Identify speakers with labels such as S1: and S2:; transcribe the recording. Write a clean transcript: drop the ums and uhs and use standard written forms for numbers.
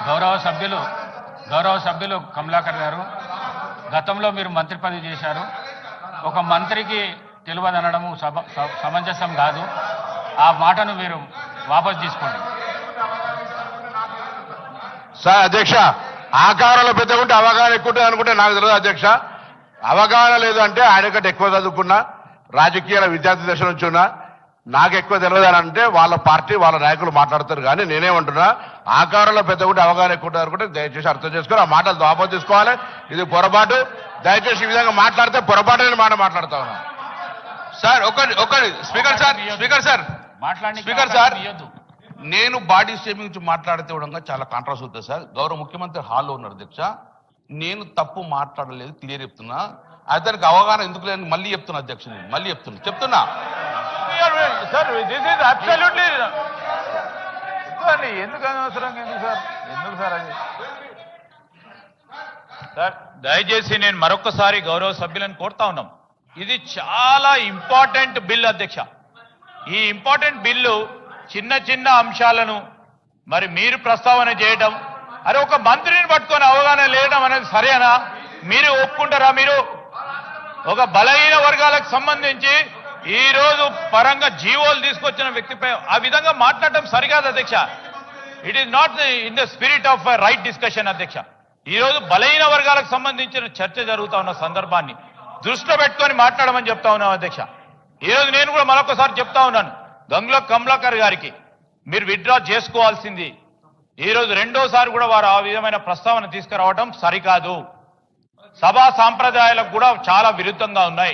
S1: గౌరవ సభ్యులు కమలాకర్ గారు, గతంలో మీరు మంత్రి పదవి చేశారు. ఒక మంత్రికి తెలియదనడం సమంజసం కాదు. ఆ మాటను మీరు వాపసు తీసుకోండి.
S2: సార్ అధ్యక్ష, ఆకారంలో పెద్ద ఉంటే అవగాహన ఎక్కువ ఉంటుంది అనుకుంటే నాకు తెలియదు అధ్యక్ష. అవగాహన లేదు అంటే ఆయన కంటే ఎక్కువ చదువుకున్నా, రాజకీయాల విద్యార్థి దశ నుంచి ఉన్నా, నాకు ఎక్కువ తెలియదు అని అంటే వాళ్ళ పార్టీ వాళ్ళ నాయకులు మాట్లాడతారు. కానీ నేనేమంటున్నా, ఆకారంలో పెద్ద ఉంటే అవగాహన ఎక్కువ ఉంటుంది అనుకుంటే దయచేసి అర్థం చేసుకొని ఆ మాటలు వాపసు తీసుకోవాలి. ఇది పొరపాటు. దయచేసి ఈ విధంగా మాట్లాడితే పొరపాటు అని మాట మాట్లాడుతా ఉన్నా.
S3: సార్ ఒకటి స్పీకర్ సార్ నేను బాడీ షేమింగ్ గురించి మాట్లాడితే కూడా చాలా కాంట్రవర్సీ అవుతుంది సార్. గౌరవ ముఖ్యమంత్రి హాల్లో ఉన్నారు అధ్యక్ష. నేను తప్పు మాట్లాడలేదు, క్లియర్ చెప్తున్నా. అతనికి అవగాహన ఎందుకు లేని మళ్ళీ చెప్తున్నా అధ్యక్ష. నేను మళ్ళీ చెప్తున్నా
S4: ఎందుకు అనవసరం ఎందుకు సార్ అది సార్? దయచేసి నేను మరొకసారి గౌరవ సభ్యులను కోరుతా ఉన్నాం. ఇది చాలా ఇంపార్టెంట్ బిల్ అధ్యక్ష. ఈ ఇంపార్టెంట్ బిల్లు చిన్న చిన్న అంశాలను మరి మీరు ప్రస్తావన చేయడం, అరే ఒక మంత్రిని పట్టుకొని అవగాహన లేయడం అనేది సరేనా? మీరు ఒప్పుకుంటారా? మీరు ఒక బలహీన వర్గాలకు సంబంధించి ఈ రోజు పరంగా జీవోలు తీసుకొచ్చిన వ్యక్తిపై ఆ విధంగా మాట్లాడటం సరికాదు అధ్యక్ష. It is not in the spirit of right discussion అధ్యక్ష. ఈ రోజు బలహీన వర్గాలకు సంబంధించిన చర్చ జరుగుతా ఉన్న సందర్భాన్ని దృష్టిలో పెట్టుకొని మాట్లాడమని చెప్తా ఉన్నాం అధ్యక్ష. ఈ రోజు నేను కూడా మరొకసారి చెప్తా ఉన్నాను, గంగుల కమలాకర్ గారికి మీరు విత్డ్రా చేసుకోవాల్సింది. ఈ రోజు రెండోసారి కూడా వారు ఆ విధమైన ప్రస్తావన తీసుకురావడం సరికాదు. సభా సాంప్రదాయాలకు కూడా చాలా విరుద్ధంగా ఉన్నాయి.